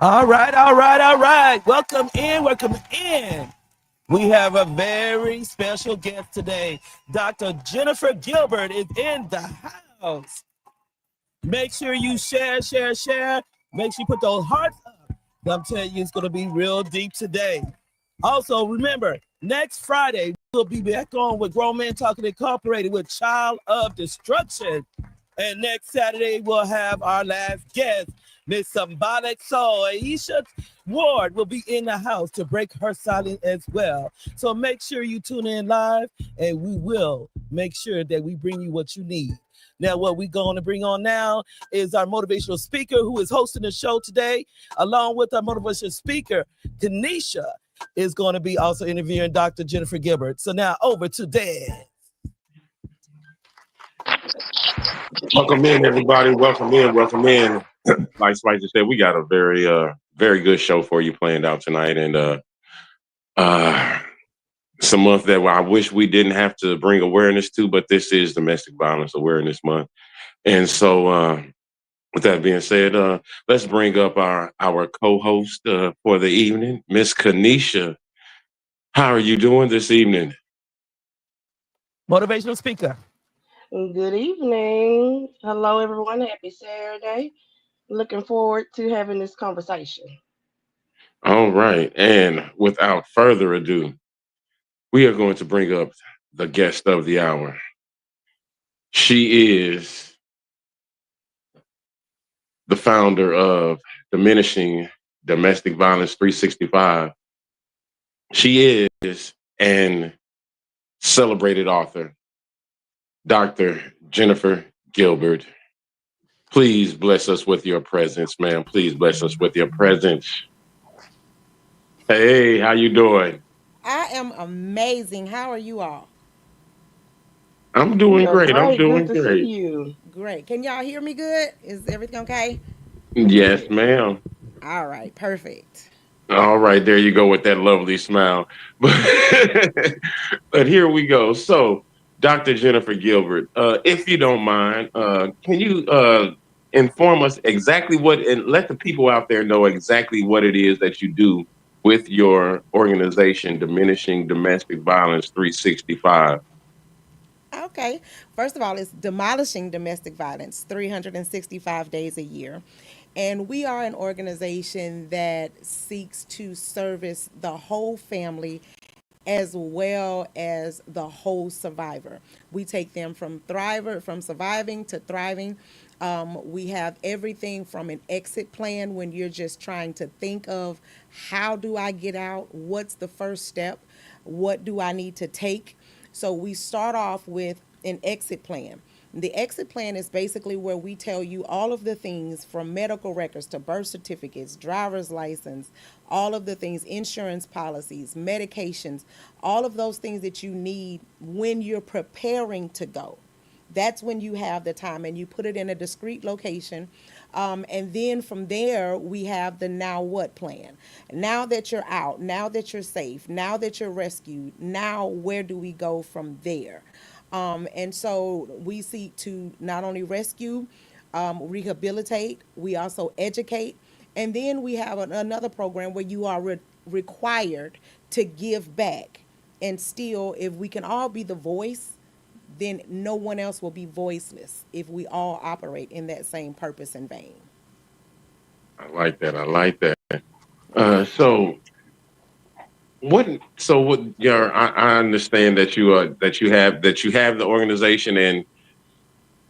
All right, all right, all right. Welcome in, welcome in. We have a very special guest today. Dr. Jennifer Gilbert is in the house. Make sure you share, share, share. Make sure you put those hearts up. I'm telling you, it's going to be real deep today. Also, remember, next Friday, we'll be back on with Grown Men Talking Incorporated with Child of Destruction. And next Saturday, we'll have our last guest, Miss Symbolic Soul. Aisha Ward will be in the house to break her silence as well. So make sure you tune in live, and we will make sure that we bring you what you need. Now, what we're going to bring on now is our motivational speaker who is hosting the show today, along with our motivational speaker, Tanisha, is going to be also interviewing Dr. Jennifer Gilbert. So now over to Dan. Welcome in, everybody. Welcome in. Welcome in. Like Spicer said, we got a very good show for you planned out tonight, and uh, it's a month that I wish we didn't have to bring awareness to, but this is Domestic Violence Awareness Month, and so with that being said, let's bring up our co-host for the evening, Miss Kanisha. How are you doing this evening? Motivational speaker. Good evening. Hello, everyone. Happy Saturday. Looking forward to having this conversation. All right, and without further ado, we are going to bring up the guest of the hour. She is the founder of Diminishing Domestic Violence 365. She is an celebrated author, Dr. Jennifer Gilbert. Please bless us with your presence, ma'am. Please bless us with your presence. Hey, how you doing? I am amazing. How are you all? I'm We doing are great. I'm great. Good doing to see great. you. Great. Can y'all hear me good? Is everything okay? Yes, ma'am. All right, perfect. All right, there you go with that lovely smile. But here we go. So, Dr. Jennifer Gilbert, if you don't mind, can you inform us exactly what, and let the people out there know exactly what it is that you do with your organization, Diminishing Domestic Violence 365? Okay. First of all, it's demolishing domestic violence 365 days a year. And we are an organization that seeks to service the whole family as well as the whole survivor. We take them from surviving to thriving. We have everything from an exit plan when you're just trying to think of how do I get out? What's the first step? What do I need to take? So we start off with an exit plan. The exit plan is basically where we tell you all of the things from medical records to birth certificates, driver's license, all of the things, insurance policies, medications, all of those things that you need when you're preparing to go. That's when you have the time and you put it in a discrete location. And then from there, we have the now what plan. Now that you're out, now that you're safe, now that you're rescued, now where do we go from there? And so we seek to not only rescue, rehabilitate, we also educate. And then we have another program where you are required to give back. And still, if we can all be the voice, then no one else will be voiceless if we all operate in that same purpose and vein. I like that. I like that. So, what? So, what? Your, I understand that you have the organization, and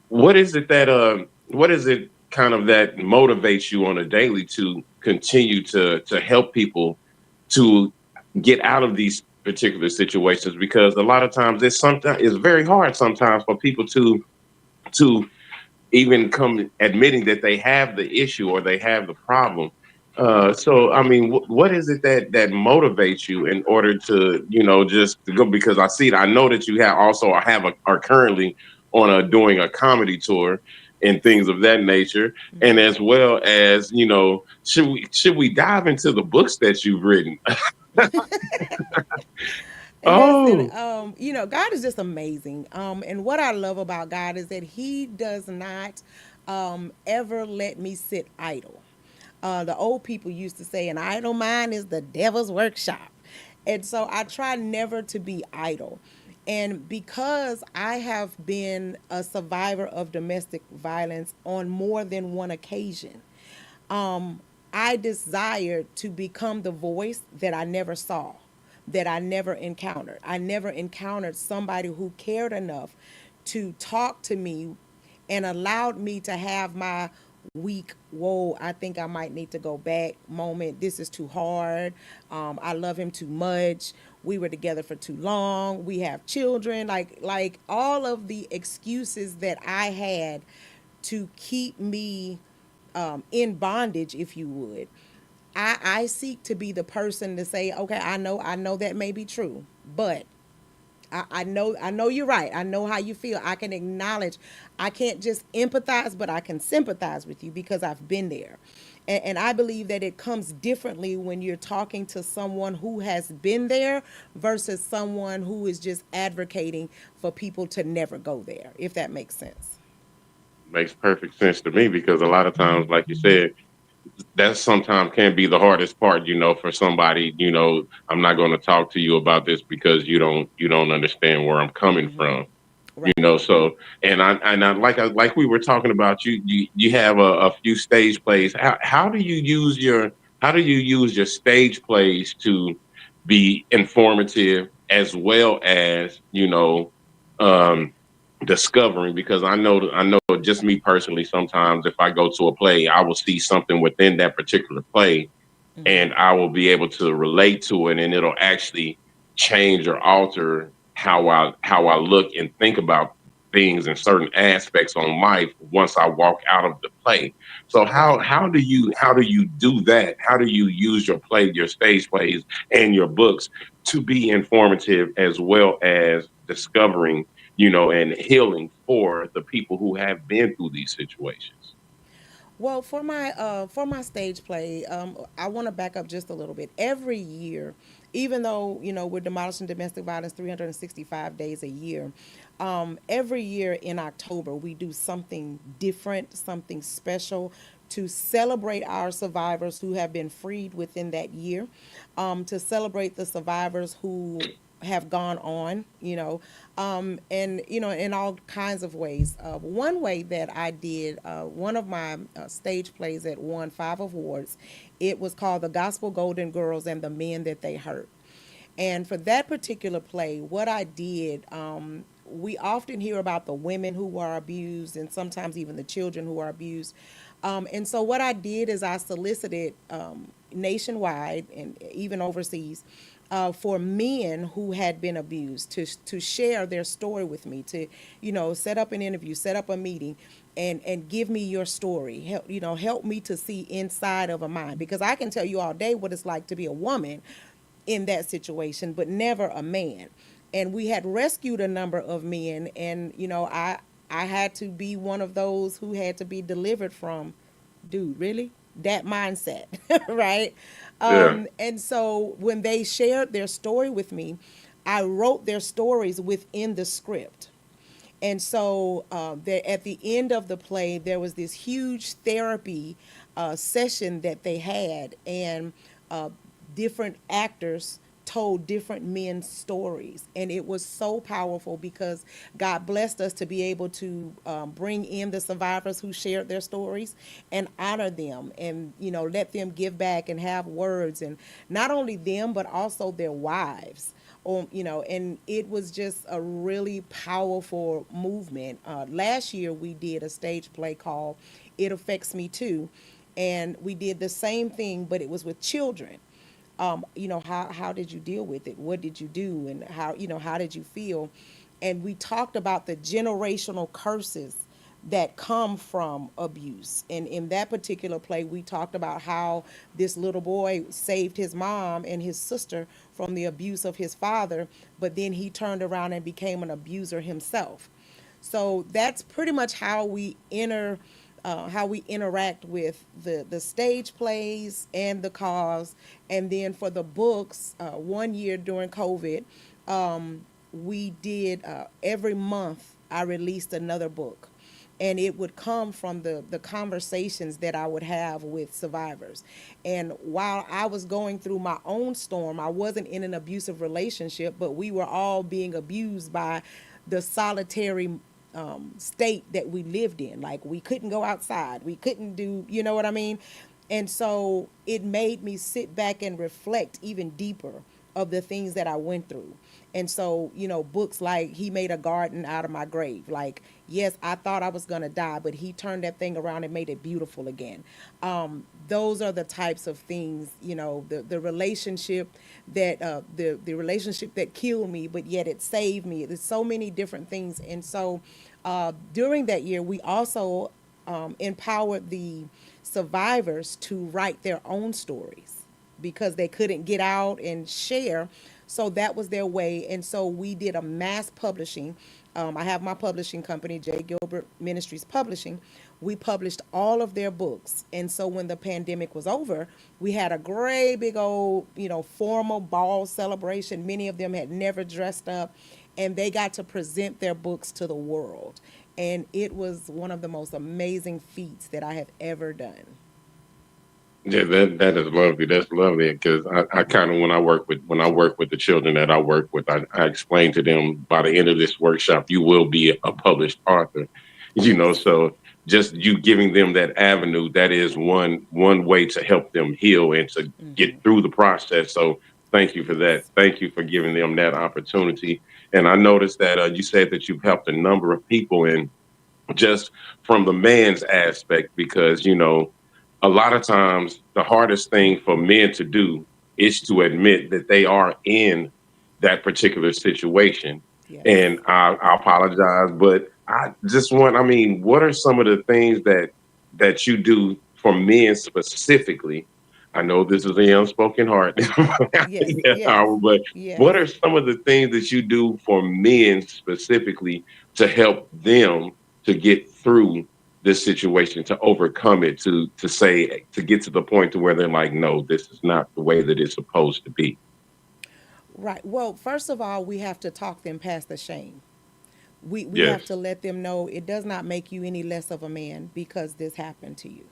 what is it that what is it kind of that motivates you on a daily to continue to help people to get out of these particular situations? Because a lot of times it's very hard sometimes for people to even come admitting that they have the issue or they have the problem. So I mean, what is it that motivates you in order to, just to go? Because I know that you are currently on doing a comedy tour and things of that nature, and as well as, should we dive into the books that you've written? Listen, Oh, God is just amazing. And what I love about God is that He does not ever let me sit idle. The old people used to say, an idle mind is the devil's workshop. And so I try never to be idle. And because I have been a survivor of domestic violence on more than one occasion, I desire to become the voice that I never saw, that I never encountered. I never encountered somebody who cared enough to talk to me and allowed me to have my weak, whoa, I think I might need to go back moment. This is too hard. I love him too much. We were together for too long. We have children. Like all of the excuses that I had to keep me in bondage, if you would. I seek to be the person to say, okay, I know that may be true, but I know you're right. I know how you feel. I can acknowledge. I can't just empathize, but I can sympathize with you because I've been there. And I believe that it comes differently when you're talking to someone who has been there versus someone who is just advocating for people to never go there, if that makes sense. Makes perfect sense to me because a lot of times, like you said, that sometimes can be the hardest part, for somebody, I'm not going to talk to you about this because you don't understand where I'm coming from. Right. So and I like we were talking about, you have a few stage plays. How do you use your stage plays to be informative as well as um discovering? Because I know just me personally, sometimes if I go to a play, I will see something within that particular play and I will be able to relate to it, and it'll actually change or alter how I look and think about things and certain aspects on life once I walk out of the play. So how Right. how do you do that? How do you use your stage plays and your books to be informative as well as discovering, and healing for the people who have been through these situations? Well, for my stage play, I want to back up just a little bit. Every year, even though we're demolishing domestic violence 365 days a year, every year in October we do something different, something special to celebrate our survivors who have been freed within that year, to celebrate the survivors who have gone on, and in all kinds of ways. One way that I did one of my stage plays that won 5 awards, it was called The Gospel Golden Girls and the Men That They Hurt. And for that particular play, what I did, we often hear about the women who are abused and sometimes even the children who are abused. And so what I did is I solicited nationwide and even overseas for men who had been abused to share their story with me, to set up an interview, set up a meeting, and give me your story. Help me to see inside of a mind, because I can tell you all day what it's like to be a woman in that situation, but never a man. And we had rescued a number of men, and I had to be one of those who had to be delivered from, dude, really? That mindset, right? Yeah. And so when they shared their story with me, I wrote their stories within the script. And so at the end of the play, there was this huge therapy session that they had, and uh, different actors told different men's stories. And it was so powerful because God blessed us to be able to bring in the survivors who shared their stories and honor them, and let them give back and have words, and not only them but also their wives. And it was just a really powerful movement. Last year we did a stage play called It Affects Me Too, and we did the same thing, but it was with children. How did you deal with it? What did you do? And how did you feel? And we talked about the generational curses that come from abuse. And in that particular play, we talked about how this little boy saved his mom and his sister from the abuse of his father, but then he turned around and became an abuser himself. So that's pretty much how we interact with the stage plays and the cause. And then for the books, one year during COVID, we did every month I released another book. and it would come from the conversations that I would have with survivors. And while I was going through my own storm, I wasn't in an abusive relationship, but we were all being abused by the solitary state that we lived in. Like, we couldn't go outside, we couldn't do, you know what I mean? And so it made me sit back and reflect even deeper of the things that I went through. And so, books like He Made a Garden Out of My Grave. Like, yes, I thought I was going to die, but He turned that thing around and made it beautiful again. Those are the types of things, the relationship that, the relationship that killed me, but yet it saved me. There's so many different things. And so during that year, we also empowered the survivors to write their own stories because they couldn't get out and share. So that was their way. And so we did a mass publishing. I have my publishing company, J. Gilbert Ministries Publishing. We published all of their books. And so when the pandemic was over, we had a great big old, formal ball celebration. Many of them had never dressed up, and they got to present their books to the world. And it was one of the most amazing feats that I have ever done. Yeah, that is lovely. That's lovely because I kind of when I work with the children that I work with, I explain to them by the end of this workshop, you will be a published author. Yes. So just you giving them that avenue, that is one way to help them heal and to get through the process. So thank you for that. Yes. Thank you for giving them that opportunity. And I noticed that you said that you've helped a number of people, and just from the man's aspect, because a lot of times the hardest thing for men to do is to admit that they are in that particular situation. Yes. And I apologize, but I mean, what are some of the things that you do for men specifically? I know this is the unspoken heart, Yes. Yes. but Yes. what are some of the things that you do for men specifically to help them to get through this situation, to overcome it, to get to the point to where they're like, no, this is not the way that it's supposed to be. Right. Well, first of all, we have to talk them past the shame. We have Yes. to let them know it does not make you any less of a man because this happened to you.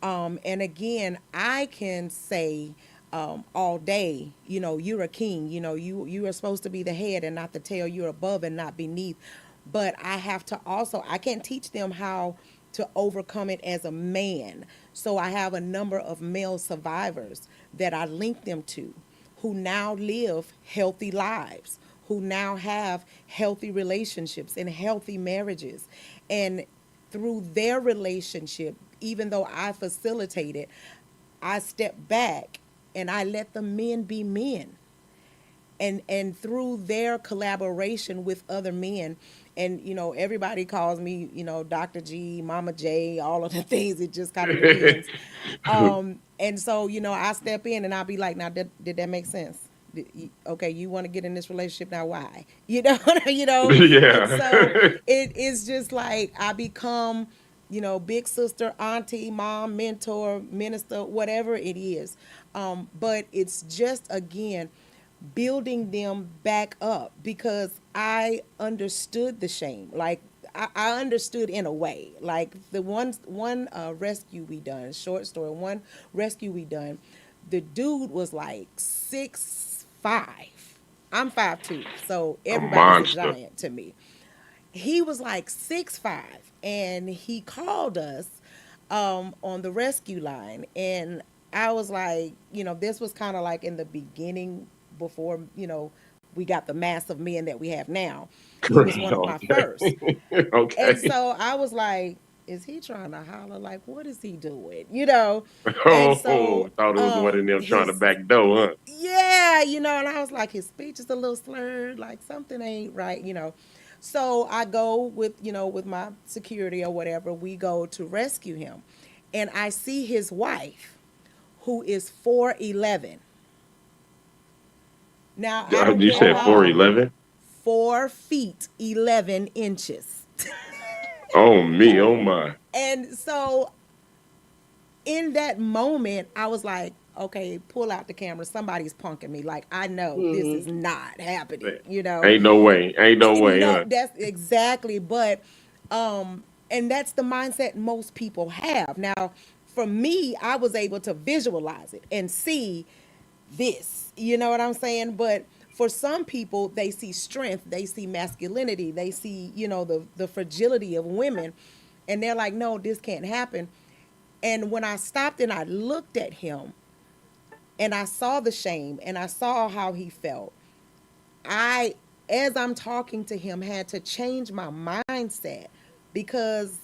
And again, I can say all day, you're a king. You are supposed to be the head and not the tail. You're above and not beneath. But I have to also, I can't teach them how to overcome it as a man. So I have a number of male survivors that I link them to, who now live healthy lives, who now have healthy relationships and healthy marriages. And through their relationship, even though I facilitate it, I step back and I let the men be men. And through their collaboration with other men, and everybody calls me, Dr. G, Mama J, all of the things. It just kind of depends. And so, I step in and I'll be like, now, did that make sense? Okay, you want to get in this relationship now? Why? And Yeah. so it is just like I become, big sister, auntie, mom, mentor, minister, whatever it is. But it's just again building them back up because I understood the shame. Like I understood in a way. Like the one rescue we done, short story, one rescue we done, the dude was like 6'5". I'm 5'2", so A everybody's a monster. giant to me. He was like 6'5", and he called us on the rescue line, and I was like, this was kind of like in the beginning before we got the mass of men that we have now. He was one of my Okay. first. And Okay. so I was like, is he trying to holler? Like, what is he doing? And Oh, so thought it was one of them trying to his, back door, yeah, and I was like, his speech is a little slurred, like something ain't right. So I go with, with my security or whatever, we go to rescue him. And I see his wife, who is 4'11". Now, I huh? don't You care said how, Oh, 4'11"? 4 feet, 11 inches. Oh me, oh okay. my. And so in that moment, I was like, okay, pull out the camera. Somebody's punking me. Like, I know this is Hmm. not happening, Ain't no way. Ain't no way, No, huh? that's exactly. But And that's the mindset most people have. Now, for me, I was able to visualize it and see this. You know what I'm saying? But for some people, they see strength, they see masculinity, they see, the fragility of women, and they're like, no, this can't happen. And when I stopped and I looked at him and I saw the shame and I saw how he felt, I, as I'm talking to him, had to change my mindset because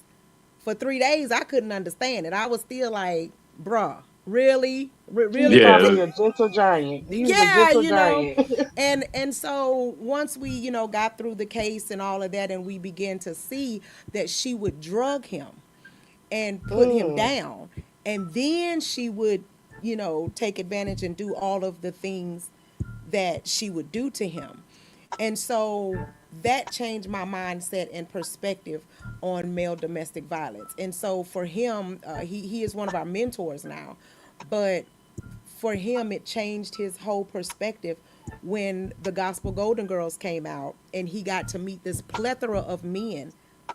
for 3 days I couldn't understand it. I was still like, bruh, really? He's Really? Yeah. probably a gentle giant. He was a Yeah, gentle giant. and so once we, got through the case and all of that, and we began to see that she would drug him and put him down, and then she would, take advantage and do all of the things that she would do to him. And so that changed my mindset and perspective on male domestic violence. And so for him, he is one of our mentors now, but for him, it changed his whole perspective when the Gospel Golden Girls came out and he got to meet this plethora of men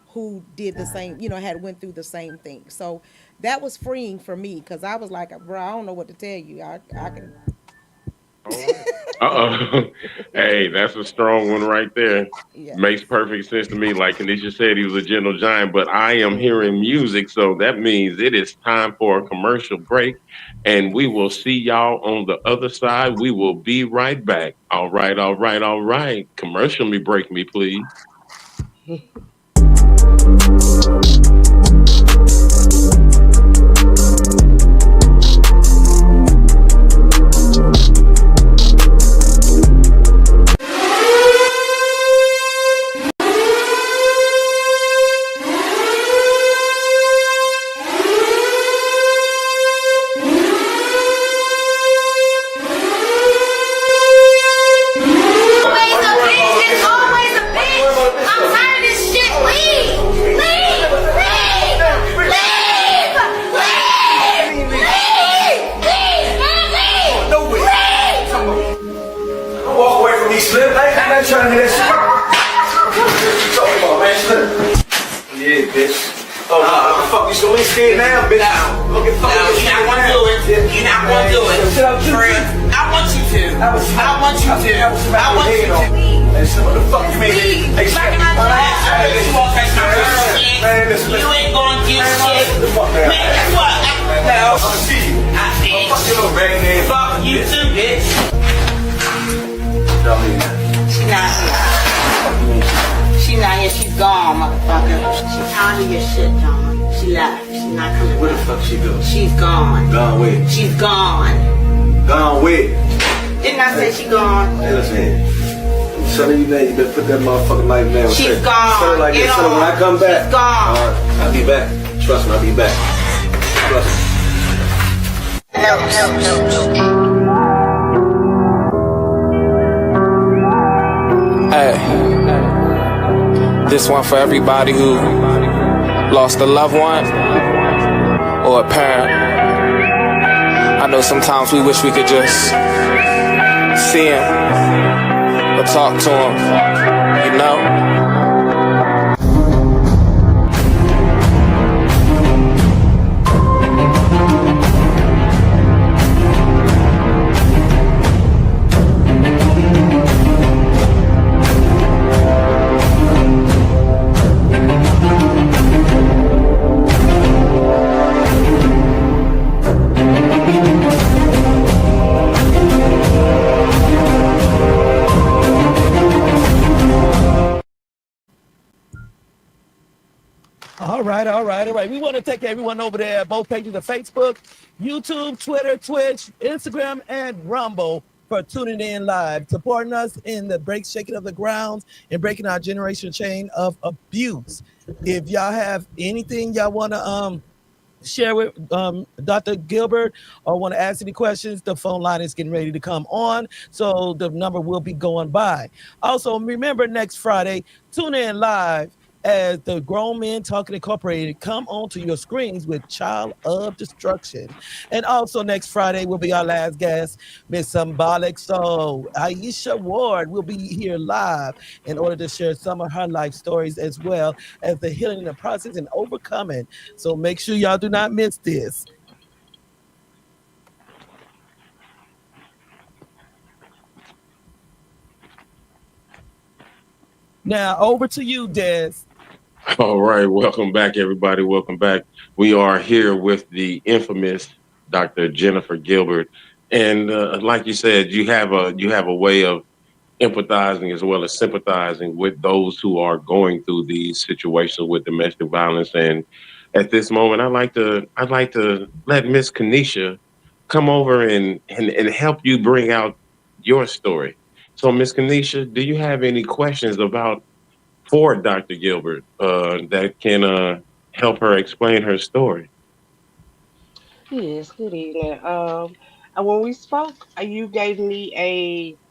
who did the same, had went through the same thing. So that was freeing for me because I was like, bro, I don't know what to tell you. I can. Uh-oh. Hey, that's a strong one right there. Yeah. Makes perfect sense to me. Like Kanisha said, he was a gentle giant, but I am hearing music, so that means it is time for a commercial break, and we will see y'all on the other side. We will be right back. All right, all right, all right. Commercial me break me, please. That motherfucking life down. She's gone. Tell her like this. Tell her when I come back. She's gone. I'll be back. Trust me, I'll be back. Trust me. Hey, this one for everybody who lost a loved one or a parent. I know sometimes we wish we could just see him or talk to him, you know? All right. We want to thank everyone over there, both pages of Facebook, YouTube, Twitter, Twitch, Instagram, and Rumble for tuning in live, supporting us in the shaking of the grounds and breaking our generational chain of abuse. If y'all have anything y'all want to share with Dr. Gilbert or want to ask any questions, the phone line is getting ready to come on, so the number will be going by. Also, remember next Friday, tune in live as the Grown Men Talking Incorporated come onto your screens with Child of Destruction. And also next Friday will be our last guest, Miss Symbolic Soul. Aisha Ward will be here live in order to share some of her life stories as well as the healing in the process and overcoming. So make sure y'all do not miss this. Now over to you, Des. All right, welcome back, everybody. Welcome back. We are here with the infamous Dr. Jennifer Gilbert, and like you said, you have a way of empathizing as well as sympathizing with those who are going through these situations with domestic violence. And at this moment, I'd like to let Miss Kanisha come over and help you bring out your story. So, Miss Kanisha, do you have any questions about for Dr. Gilbert that can help her explain her story? Yes, good evening. When we spoke, you gave me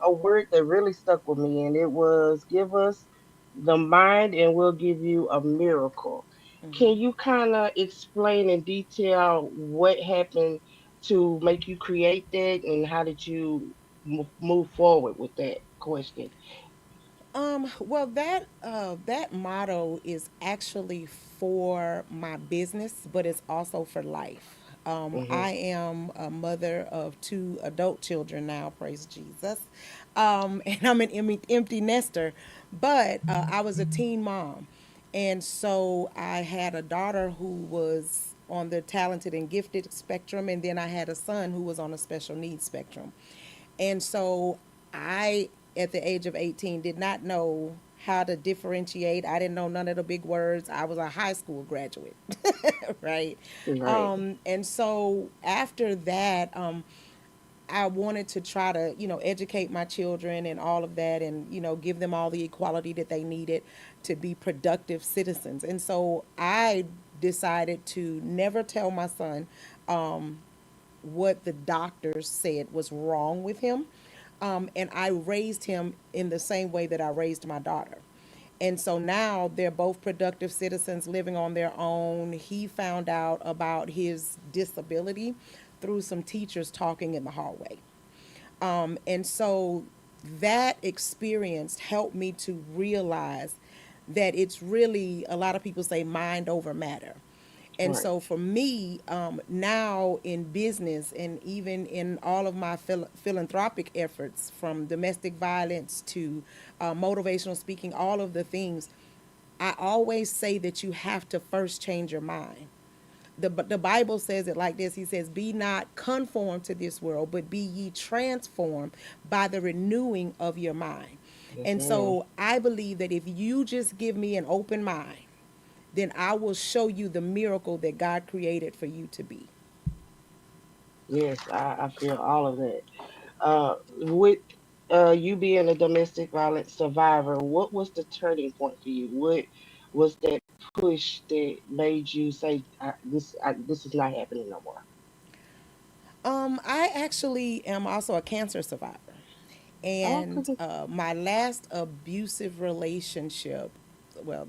a word that really stuck with me, and it was give us the mind, and we'll give you a miracle. Can you kind of explain in detail what happened to make you create that, and how did you move forward with that question? Well, that motto is actually for my business, but it's also for life. Mm-hmm. I am a mother of two adult children now, praise Jesus, and I'm an empty nester. But I was a teen mom, and so I had a daughter who was on the talented and gifted spectrum, and then I had a son who was on a special needs spectrum. And so I, at the age of 18, did not know how to differentiate. I didn't know none of the big words. I was a high school graduate, right? Right. And so after that, I wanted to try to, educate my children and all of that and, give them all the equality that they needed to be productive citizens. And so I decided to never tell my son what the doctors said was wrong with him. And I raised him in the same way that I raised my daughter. And so now they're both productive citizens living on their own. He found out about his disability through some teachers talking in the hallway. And so that experience helped me to realize that it's really, a lot of people say mind over matter. And Right. so for me, now in business and even in all of my philanthropic efforts, from domestic violence to motivational speaking, all of the things, I always say that you have to first change your mind. The Bible says it like this. He says, "Be not conformed to this world, but be ye transformed by the renewing of your mind." Yes, And ma'am. so I believe that if you just give me an open mind, then I will show you the miracle that God created for you to be. Yes, I feel all of that. With you being a domestic violence survivor, what was the turning point for you? What was that push that made you say, this is not happening no more? I actually am also a cancer survivor. And Okay. my last abusive relationship, well,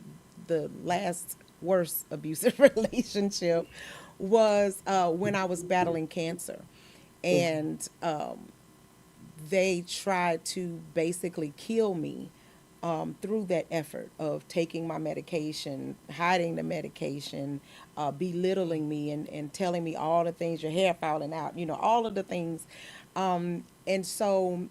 the last worst abusive relationship was when I was battling cancer. Hmm. And they tried to basically kill me through that effort of taking my medication, hiding the medication, belittling me, and telling me all the things, your hair falling out, all of the things. And so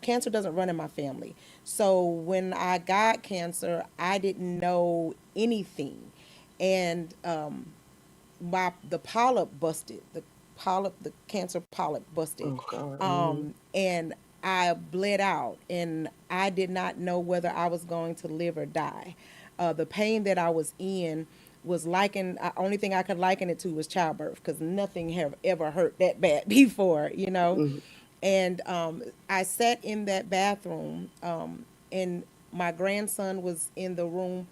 cancer doesn't run in my family. So when I got cancer, I didn't know anything. And the polyp busted. The cancer polyp busted, Oh God. Hmm. and I bled out, and I did not know whether I was going to live or die. The pain that I was in was likened. Only thing I could liken it to was childbirth, because nothing have ever hurt that bad before. Hmm. And I sat in that bathroom, and my grandson was in the room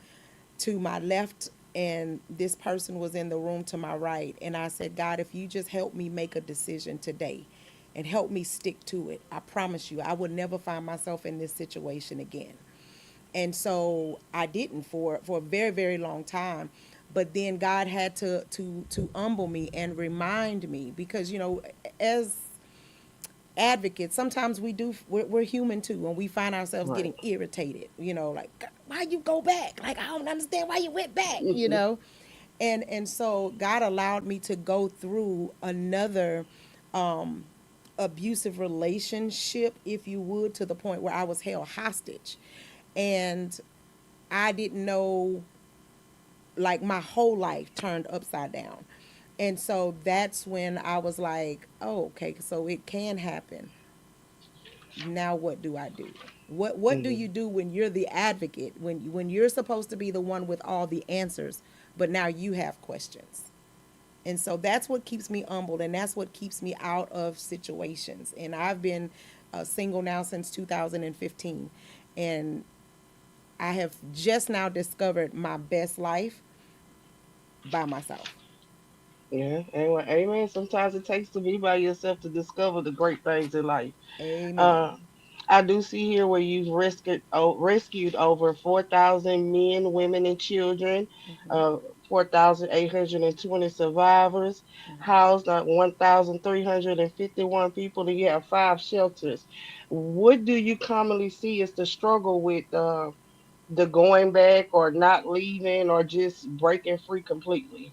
to my left, and this person was in the room to my right. And I said, God, if you just help me make a decision today and help me stick to it, I promise you I would never find myself in this situation again. And so I didn't for a very very long time. But then God had to humble me and remind me, because as advocates, sometimes we're human too, and we find ourselves Right. getting irritated, like, why you go back, like, I don't understand why you went back. And so God allowed me to go through another abusive relationship, if you would, to the point where I was held hostage. And I didn't know, like, my whole life turned upside down. And so that's when I was like, oh, okay, so it can happen. Now what do I do? What do Mhm. you do when you're the advocate, when you're supposed to be the one with all the answers, but now you have questions? And so that's what keeps me humbled, and that's what keeps me out of situations. And I've been single now since 2015, and I have just now discovered my best life by myself. Yeah. Anyway, amen. Sometimes it takes to be by yourself to discover the great things in life. Amen. Uh, I do see here where you've rescued over 4,000 men, women, and children, uh, 4,820 survivors, housed 1,351 people, and you have 5 shelters. What do you commonly see as the struggle with the going back or not leaving or just breaking free completely?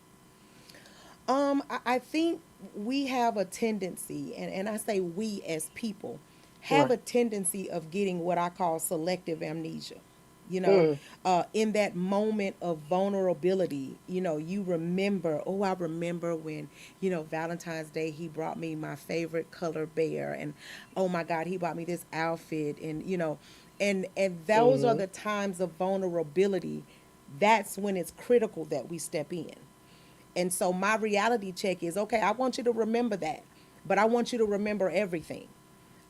I think we have a tendency, and I say we as people have Right. a tendency of getting what I call selective amnesia. Mm, In that moment of vulnerability, you remember, oh, I remember when, Valentine's Day, he brought me my favorite color bear, and oh my God, he bought me this outfit, and those are mm-hmm. the times of vulnerability. That's when it's critical that we step in. And so my reality check is, okay, I want you to remember that, but I want you to remember everything.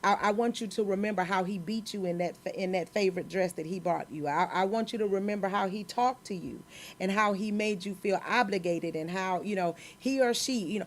I want you to remember how he beat you in that favorite dress that he bought you. I want you to remember how he talked to you, and how he made you feel obligated, and how he or she,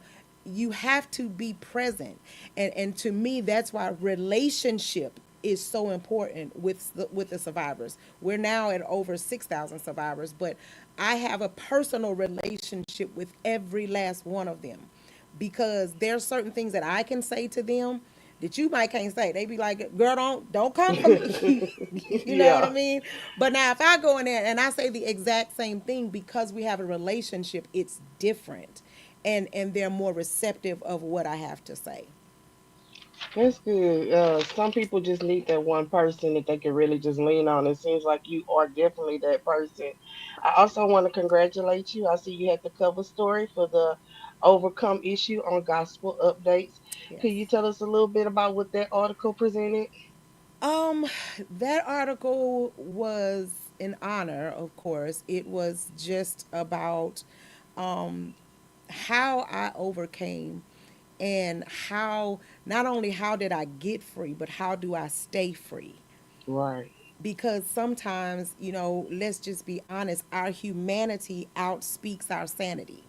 you have to be present. And to me, that's why relationship is so important with the survivors. We're now at over 6,000 survivors, but I have a personal relationship with every last one of them, because there's certain things that I can say to them that you might can't say. They be like, "Girl, don't come for me." You know what I Yeah. mean? But now if I go in there and I say the exact same thing, because we have a relationship, it's different, and they're more receptive of what I have to say. That's good. Some people just need that one person that they can really just lean on. It seems like you are definitely that person. I also want to congratulate you. I see you had the cover story for the Overcome issue on Gospel Updates. Yes. Could you tell us a little bit about what that article presented? Um, that article was an honor, of course. It was just about how I overcame, and how, not only how did I get free, but how do I stay free? Right. Because sometimes, let's just be honest, our humanity outspeaks our sanity.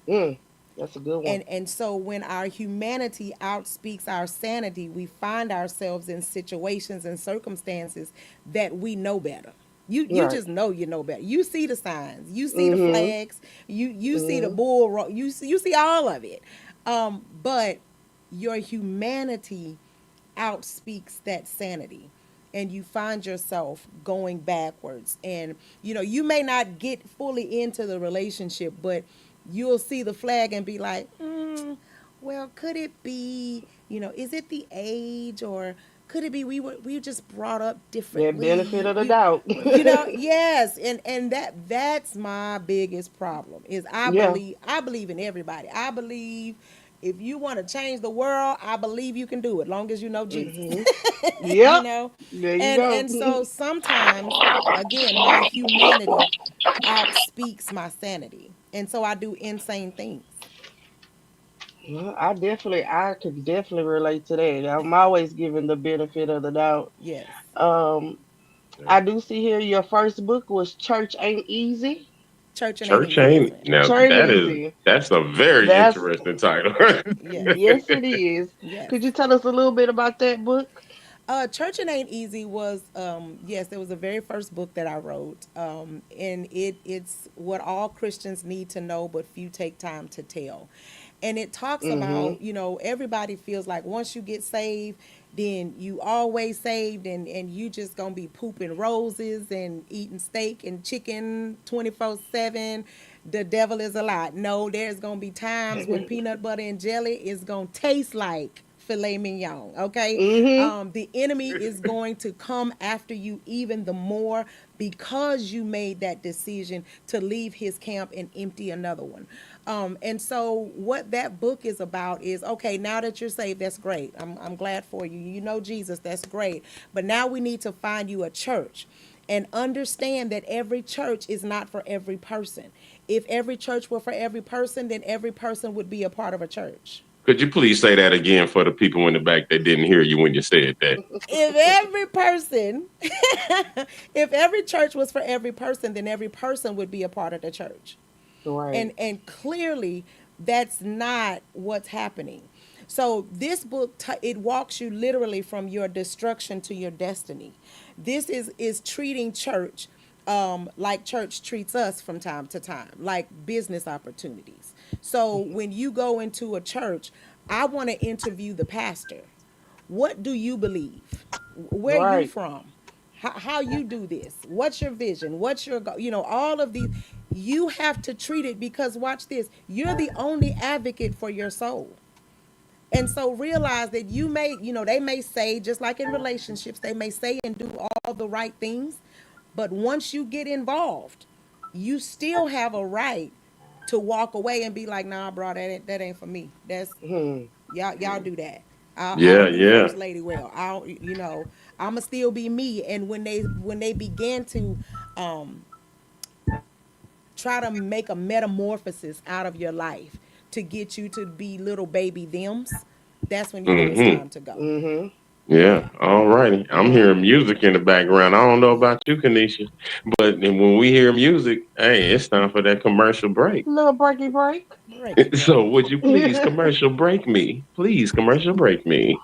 Mm, that's a good one. And so when our humanity outspeaks our sanity, we find ourselves in situations and circumstances that we know better. You Right. just know you know better. You see the signs, you see the Mm-hmm. flags, you see the Mm-hmm. you see all of it. But your humanity outspeaks that sanity, and you find yourself going backwards. And you may not get fully into the relationship, but you'll see the flag and be like, well, could it be, is it the age, or could it be we were just brought up That benefit differently? of the doubt. Yes. And that's my biggest problem, is Yeah. I believe in everybody. I believe if you want to change the world, I believe you can do it, long as you know Jesus. Mm-hmm. you Yep. know There you and go. and so sometimes, again, my humanity outspeaks my sanity, and so I do insane things. Well, I could definitely relate to that. I'm always giving the benefit of the doubt. Yes. Um, Yeah. I do see here your first book was Church Ain't Easy. Church and ain't Church easy, ain't isn't it? now Church Ain't Easy. that's a very That's interesting title. Yes. yes, it is. Yes. Could you tell us a little bit about that book? Church It Ain't Easy was, yes, it was the very first book that I wrote. And it's what all Christians need to know, but few take time to tell. And it talks Mm-hmm. about, everybody feels like once you get saved, then you always saved, and you just gonna be pooping roses and eating steak and chicken 24/7. The devil is a lie. No, there's gonna be times when peanut butter and jelly is gonna taste like filet mignon. Okay, Mm-hmm. the enemy is going to come after you even the more because you made that decision to leave his camp and empty another one. And so what that book is about is, okay, now that you're saved, that's great. I'm glad for you. You know Jesus, that's great. But now we need to find you a church and understand that every church is not for every person. If every church were for every person, then every person would be a part of a church. Could you please say that again for the people in the back that didn't hear you when you said that? If every person, if every church was for every person, then every person would be a part of the church. Right. And clearly that's not what's happening. So this book it walks you literally from your destruction to your destiny. This is treating church like church treats us from time to time, like business opportunities. So when you go into a church, I want to interview the pastor. What do you believe? Where you Right. from? How you do this? What's your vision? What's your all of these? You have to treat it because watch this. You're the only advocate for your soul. And so realize that you may, they may say, just like in relationships, they may say and do all the right things, but once you get involved, you still have a right to walk away and be like, nah, bro, that ain't for me. That's Hmm. y'all do that. I'll Yeah, do yeah. first lady well. I'ma still be me. And when they began to try to make a metamorphosis out of your life to get you to be little baby thems, that's when you know it's Mm-hmm. time to go. Mm-hmm. Yeah. Yeah. All righty. I'm Yeah. hearing music in the background. I don't know about you, Kanisha, but when we hear music, hey, it's time for that commercial break. Little breaky break. Breaky So break. would you please commercial break me? Please commercial break me.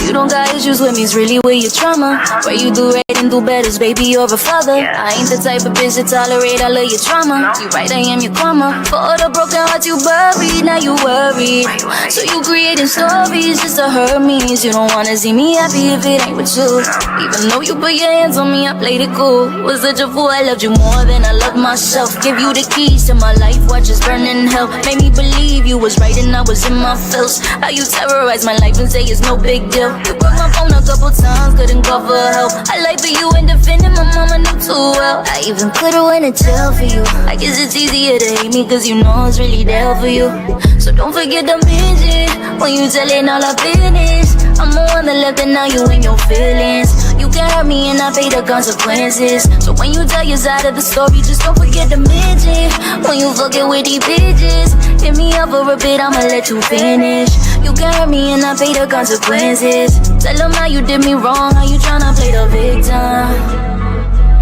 You don't got issues with me, it's really with your trauma. Where you do right and do better, baby, you're a father. I ain't the type of bitch to tolerate all of your trauma. You right, I am your karma. For all the broken hearts you buried, now you worried. So you creating stories just to hurt me. You don't wanna see me happy if it ain't with you. Even though you put your hands on me, I played it cool. Was such a fool, I loved you more than I loved myself. Give you the keys to my life, watch us burn in hell. Made me believe you was right and I was in my feels. How you terrorize my life and say it's no big deal. You broke my phone a couple times, couldn't go for help. I like for you and defending my mama knew too well. I even put her in a jail for you. I guess it's easier to hate me cause you know it's really there for you. So don't forget to mention when you telling all our business. I'm the one that left and now you in your feelings. You can hurt me and I pay the consequences. So when you tell your side of the story, just don't forget to mention when you fucking with these bitches. Hit me up for a bit, I'ma let you finish. You can hurt me and I pay the consequences. Tell them how you did me wrong, how you tryna play the victim.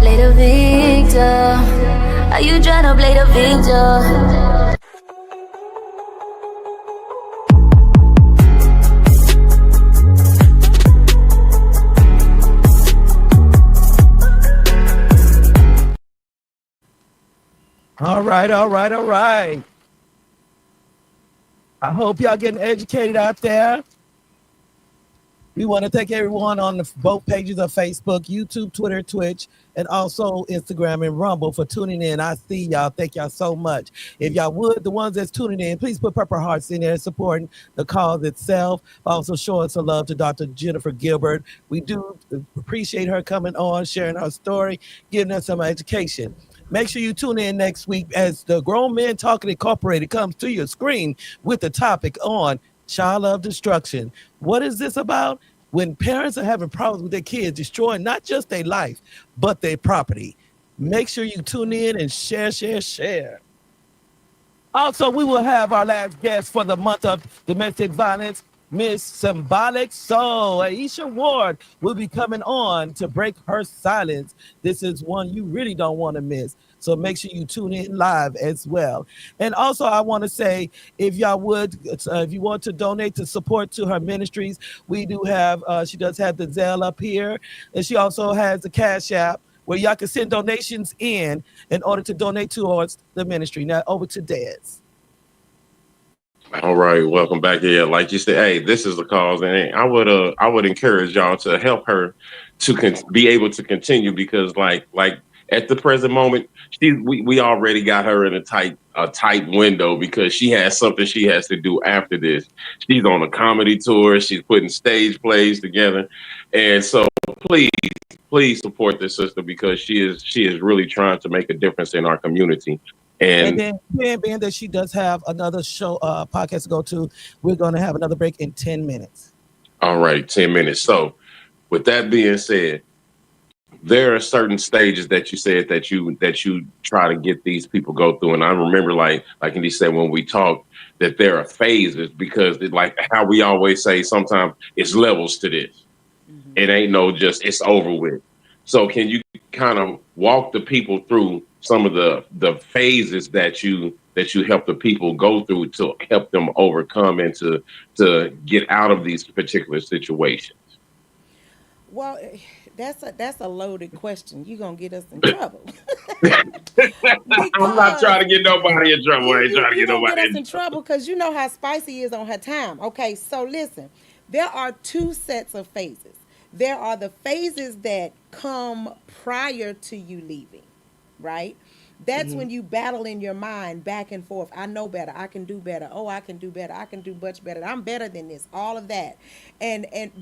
Play the victim. How you tryna play the victim? All right, all right, all right. I hope y'all getting educated out there. We want to thank everyone on both pages of Facebook, YouTube, Twitter, Twitch, and also Instagram and Rumble for tuning in. I see y'all. Thank y'all so much. If y'all would, the ones that's tuning in, please put purple hearts in there supporting the cause itself. Also showing some love to Dr. Jennifer Gilbert. We do appreciate her coming on, sharing her story, giving us some education. Make sure you tune in next week as the Grown Men Talking Incorporated comes to your screen with the topic on child love destruction. What is this about? When parents are having problems with their kids, destroying not just their life, but their property. Make sure you tune in and share. Also, we will have our last guest for the month of domestic violence, Miss Symbolic Soul. Aisha Ward will be coming on to break her silence. This is one you really don't want to miss. So make sure you tune in live as well. And also, I want to say, if y'all would, if you want to donate to support to her ministries, we do have, she does have the Zelle up here. And she also has the Cash App where y'all can send donations in order to donate towards the ministry. Now over to Dez. All right, welcome back here. Like you said, hey, this is the cause, and I would encourage y'all to help her to be able to continue, because like at the present moment, we already got her in a tight window, because she has something she has to do after this. She's on a comedy tour. She's putting stage plays together, and so please support this sister, because she is really trying to make a difference in our community. And then being that she does have another show podcast to go to, we're going to have another break in 10 minutes. All right, 10 minutes. So with that being said, there are certain stages that you said that you try to get these people go through. And I remember like Andy said when we talked, that there are phases, because like how we always say, sometimes it's levels to this. Mm-hmm. It ain't no just it's over with. So can you kind of walk the people through some of the phases that you help the people go through to help them overcome and to get out of these particular situations? Well, that's a loaded question. You're gonna get us in trouble. I'm not trying to get nobody in trouble. I ain't trying to get nobody get us in trouble, because you know how Spicy is on her time. Okay, so listen, there are two sets of phases. There are the phases that come prior to you leaving, right? That's when you battle in your mind back and forth. I know better. I can do better. Oh, I can do better. I can do much better. I'm better than this. All of that.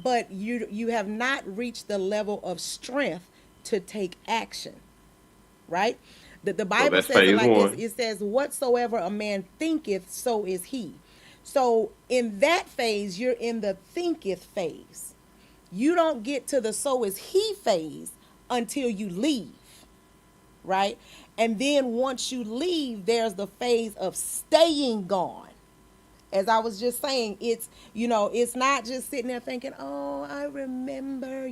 But you have not reached the level of strength to take action. Right? The Bible says it like this. It says, whatsoever a man thinketh, so is he. So in that phase, you're in the thinketh phase. You don't get to the so is he phase until you leave. Right? And then once you leave, there's the phase of staying gone. As I was just saying, it's not just sitting there thinking, oh, I remember,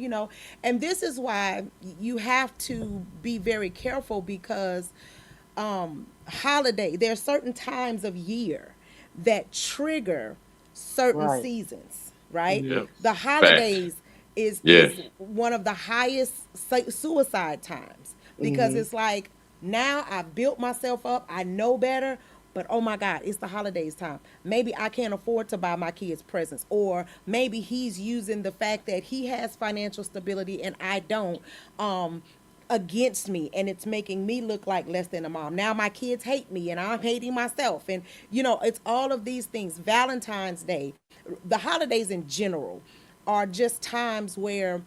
and this is why you have to be very careful, because there are certain times of year that trigger certain seasons, right? Yep. The holidays is one of the highest suicide times, because it's like, now I've built myself up, I know better, but oh my God, it's the holidays time. Maybe I can't afford to buy my kids presents, or maybe he's using the fact that he has financial stability and I don't, against me, and it's making me look like less than a mom. Now my kids hate me and I'm hating myself, and it's all of these things. Valentine's Day, the holidays in general are just times where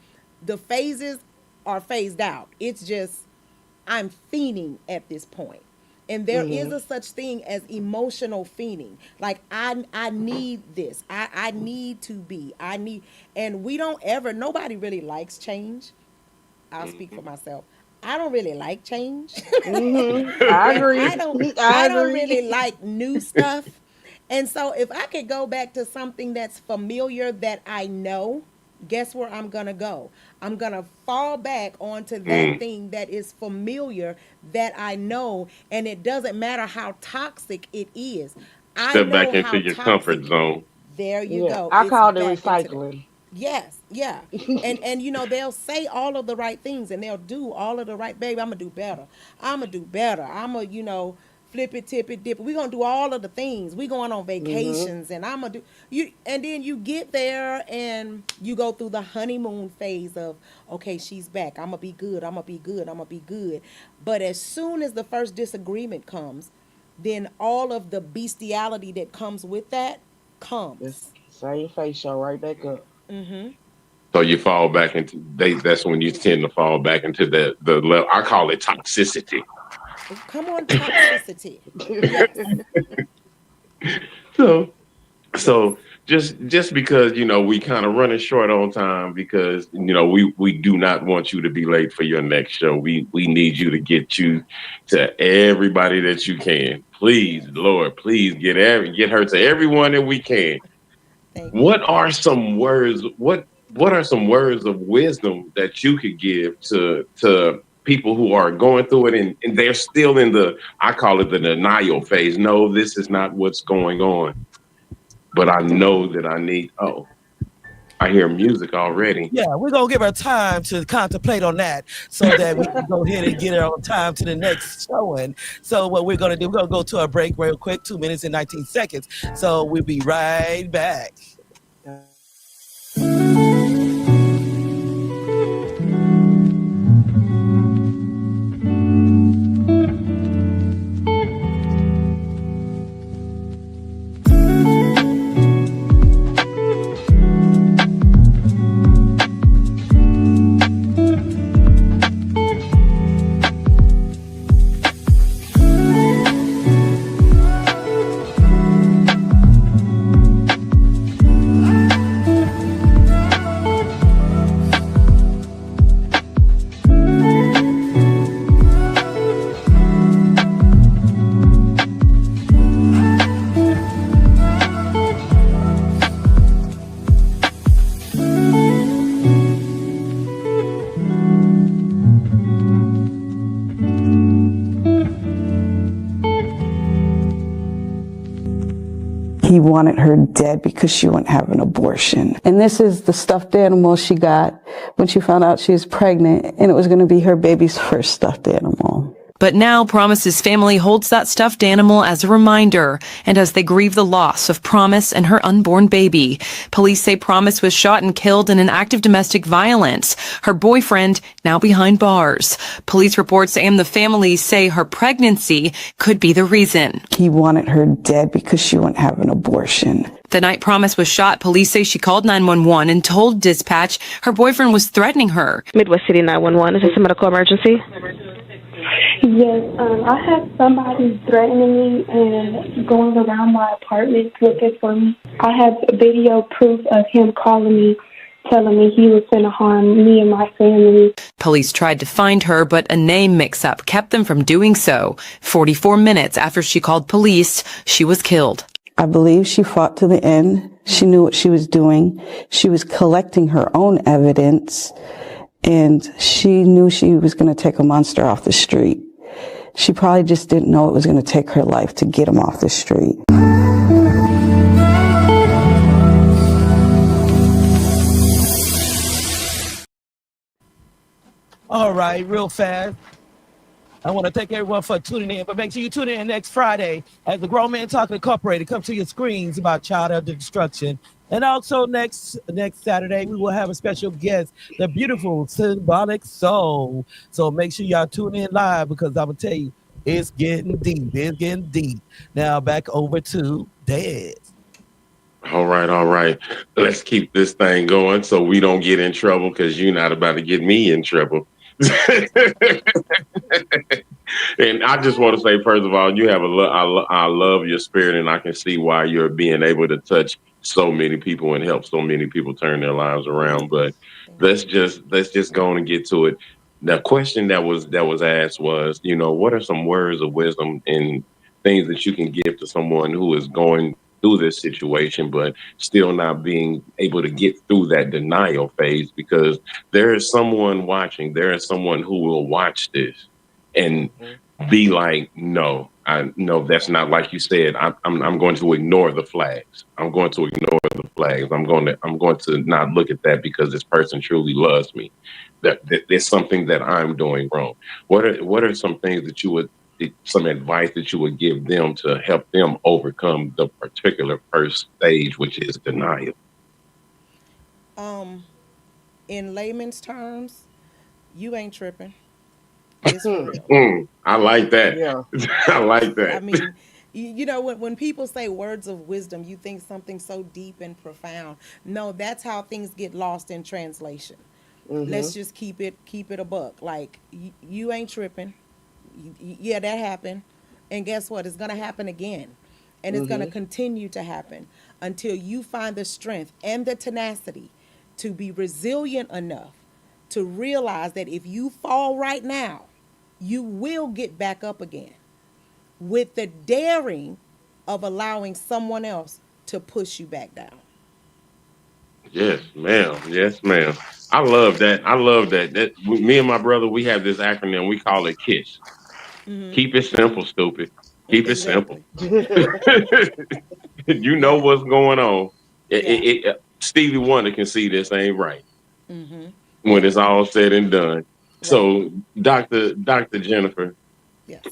the phases are phased out. It's just, I'm fiending at this point. And there is a such thing as emotional fiending. Like, I need this. I need to be. And we don't ever, nobody really likes change. I'll speak for myself. I don't really like change. I agree. I don't really like new stuff. And so if I could go back to something that's familiar that I know, guess where I'm going to go? I'm going to fall back onto that thing that is familiar, that I know, and it doesn't matter how toxic it is. Step back into your comfort zone. There you go. I call it recycling. Yes, yeah. and they'll say all of the right things, and they'll do all of the right, baby, I'm going to do better. I'm going to do better. I'm going to, flip it, tip it, dip it. We're going to do all of the things. We're going on vacations, and I'm going to do you. And then you get there and you go through the honeymoon phase of, okay, she's back. I'm going to be good. I'm going to be good. I'm going to be good. But as soon as the first disagreement comes, then all of the bestiality that comes with that comes. It's same face show right back up. So you fall back into that's when you tend to fall back into the level. I call it toxicity. Come on, toxicity. So just because we kind of running short on time because we do not want you to be late for your next show. We need you to get you to everybody that you can. Please, Lord, please get her to everyone that we can. Thank you. What are some words? What are some words of wisdom that you could give to people who are going through it and they're still in the, I call it the denial phase. No, this is not what's going on, but I know that I need. Oh, I hear music already. Yeah, we're gonna give her time to contemplate on that so that we can go ahead and get her on time to the next showing. So what we're gonna do, we're gonna go to a break real quick, 2 minutes and 19 seconds. So we'll be right back. He wanted her dead because she wouldn't have an abortion. And this is the stuffed animal she got when she found out she was pregnant, and it was going to be her baby's first stuffed animal. But now Promise's family holds that stuffed animal as a reminder, and as they grieve the loss of Promise and her unborn baby. Police say Promise was shot and killed in an act of domestic violence. Her boyfriend now behind bars. Police reports and the family say her pregnancy could be the reason. He wanted her dead because she wouldn't have an abortion. The night Promise was shot, police say she called 911 and told dispatch her boyfriend was threatening her. Midwest City 911, is this a medical emergency? Yes, I had somebody threatening me and going around my apartment looking for me. I have video proof of him calling me, telling me he was going to harm me and my family. Police tried to find her, but a name mix-up kept them from doing so. 44 minutes after she called police, she was killed. I believe she fought to the end. She knew what she was doing. She was collecting her own evidence, and she knew she was going to take a monster off the street. She probably just didn't know it was going to take her life to get him off the street. All right, real fast. I want to thank everyone for tuning in, but make sure you tune in next Friday as the Grown Man Talking Incorporated comes to your screens about child elder destruction. And also next Saturday, we will have a special guest, the beautiful Symbolic Soul. So make sure y'all tune in live because I'm going to tell you, it's getting deep. It's getting deep. Now back over to Dez. All right. Let's keep this thing going so we don't get in trouble because you're not about to get me in trouble. And I just want to say, first of all, you have I love your spirit, and I can see why you're being able to touch so many people and help so many people turn their lives around. But let's just go on and get to it. The question that was asked was, what are some words of wisdom and things that you can give to someone who is going through this situation, but still not being able to get through that denial phase, because there is someone watching, there is someone who will watch this and be like, no, that's not like you said. I'm going to ignore the flags. I'm going to ignore the flags. I'm going to not look at that because this person truly loves me. That there's something that I'm doing wrong. What are some things that you would, some advice that you would give them to help them overcome the particular first stage, which is denial? In layman's terms, you ain't tripping. It's real. I like that. Yeah. I like that. I mean, when people say words of wisdom, you think something so deep and profound. No, that's how things get lost in translation. Mm-hmm. Let's just keep it a buck. Like, you ain't tripping. Yeah, that happened. And guess what? It's going to happen again. And it's going to continue to happen until you find the strength and the tenacity to be resilient enough to realize that if you fall right now, you will get back up again with the daring of allowing someone else to push you back down. Yes, ma'am. Yes, ma'am. I love that. I love that. Me and my brother, we have this acronym. We call it KISS. Keep it simple, stupid. Keep it simple. You know what's going on. Stevie Wonder can see this ain't right when it's all said and done. Right. So, Dr. Jennifer, yes.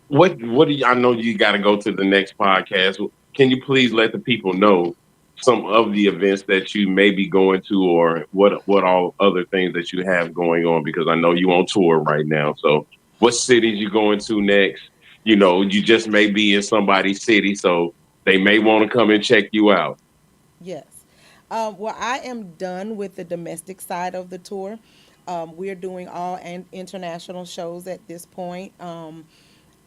What do you, I know you got to go to the next podcast. Can you please let the people know some of the events that you may be going to, or what all other things that you have going on? Because I know you on tour right now. So, what cities you going to next? You know, you just may be in somebody's city, so they may want to come and check you out. Yes. Well, I am done with the domestic side of the tour. We're doing all international shows at this point.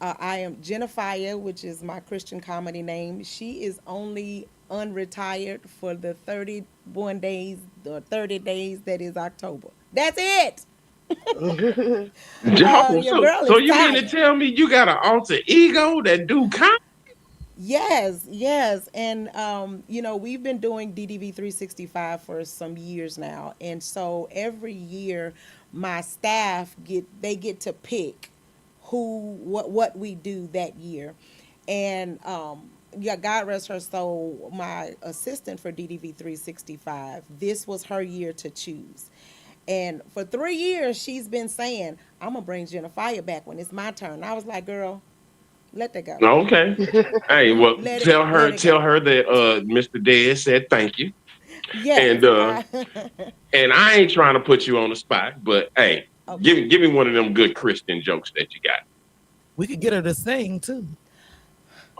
I am Jennifer, which is my Christian comedy name. She is only unretired for the 31 days or 30 days that is October. That's it. So you mean to tell me you got an alter ego that do comedy? Yes. And, you know, we've been doing DDV 365 for some years now. And so every year my staff get to pick what we do that year. And, God rest her soul, my assistant for DDV 365, this was her year to choose. And for 3 years, she's been saying, I'm going to bring Jennifer back when it's my turn. I was like, girl, let that go. Okay. Hey, well, tell her that Mr. Dez said thank you. Yes. And I ain't trying to put you on the spot, but hey, give me one of them good Christian jokes that you got. We could get her to sing too.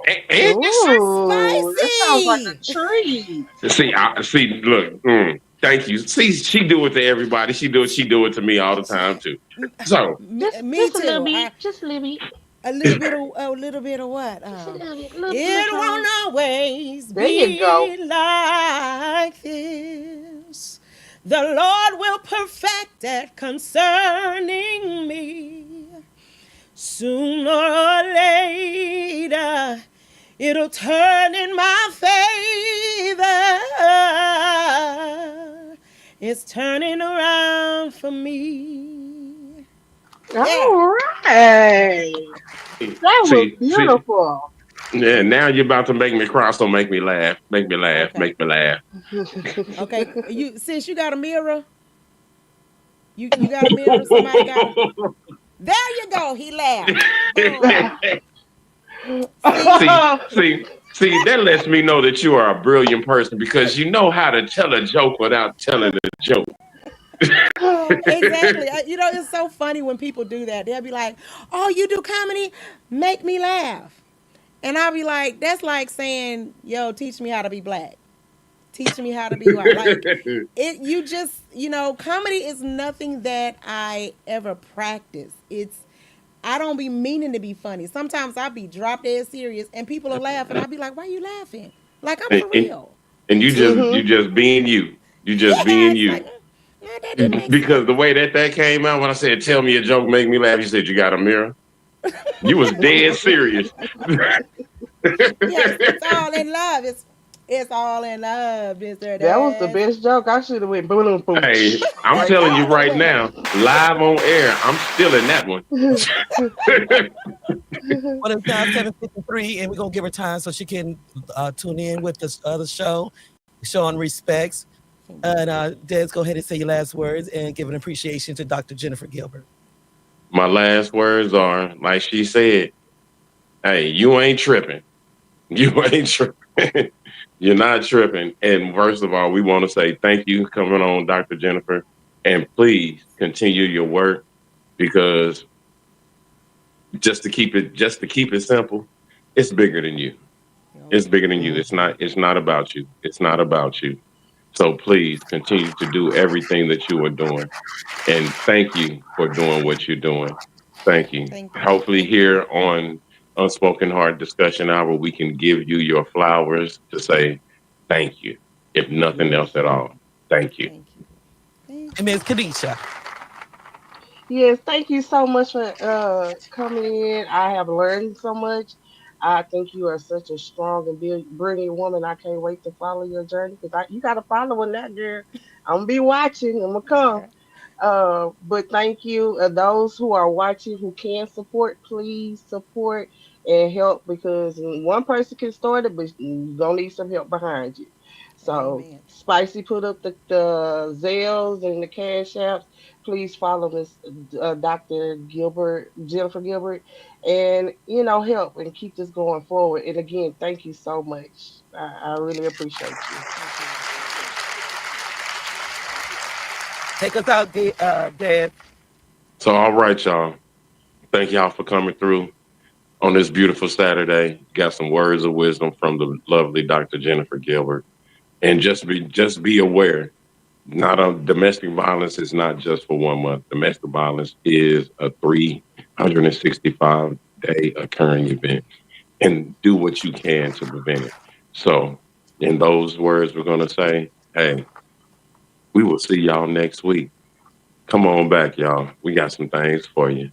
And Ooh, that sounds like a treat. See, look, thank you. See, she do it to everybody. She do it to me all the time too. So me too. Just a little bit. A little bit of what? It won't always be like this. The Lord will perfect that concerning me. Sooner or later, it'll turn in my favor. It's turning around for me. All right. That was beautiful. Yeah, now you're about to make me cry, so make me laugh. Make me laugh. Okay. Make me laugh. Okay. Sis, you got a mirror? You got a mirror? Somebody got it? There you go. He laughed. See, that lets me know that you are a brilliant person because you know how to tell a joke without telling a joke. Exactly. You know, it's so funny when people do that. They'll be like, oh, you do comedy? Make me laugh. And I'll be like, that's like saying, yo, teach me how to be black. Teach me how to be white. Like, you just, you know, comedy is nothing that I ever practice. I don't be meaning to be funny. Sometimes I'll be drop dead serious and people are laughing. I'll be like, why are you laughing? Like, I'm for real. And you just being you. You just being you. Like, because the way that came out when I said, tell me a joke, make me laugh, you said, you got a mirror? You was dead serious. Yes, it's all in love. It's all in love, Mr. Dad. That was the best joke. I should have went boom, boom. Hey, I'm telling you right now, live on air, I'm still in that one. Well, it's now 7:53, and we're going to give her time so she can tune in with this other show, showing respects. And Des, go ahead and say your last words and give an appreciation to Dr. Jennifer Gilbert. My last words are, like she said, hey, you ain't tripping. You ain't tripping. You're not tripping. And first of all, we want to say thank you for coming on, Dr. Jennifer. And please continue your work, because just to keep it simple, it's bigger than you. It's bigger than you. It's not about you. It's not about you. So please continue to do everything that you are doing. And thank you for doing what you're doing. Thank you. Hopefully here on Unspoken Heart Discussion Hour, we can give you your flowers to say thank you, if nothing else at all. Thank you. And Ms. Kadisha. Yes, thank you so much for coming in. I have learned so much. I think you are such a strong and brilliant woman. I can't wait to follow your journey because you got to follow in that, girl. I'm gonna be watching. I'm gonna come. But thank you. Those who are watching who can support, please support and help because one person can start it, but you're gonna need some help behind you. So Amen. Spicy put up the Zelles and the Cash Apps. Please follow Miss Dr. Gilbert, Jennifer Gilbert, and help and keep this going forward. And again, thank you so much. I really appreciate you. Take us out, Dad. So, all right, y'all. Thank y'all for coming through on this beautiful Saturday. Got some words of wisdom from the lovely Dr. Jennifer Gilbert. And just be aware, domestic violence is not just for 1 month. Domestic violence is a 365-day occurring event, and do what you can to prevent it. So, in those words, we're gonna say, hey, we will see y'all next week. Come on back, y'all. We got some things for you.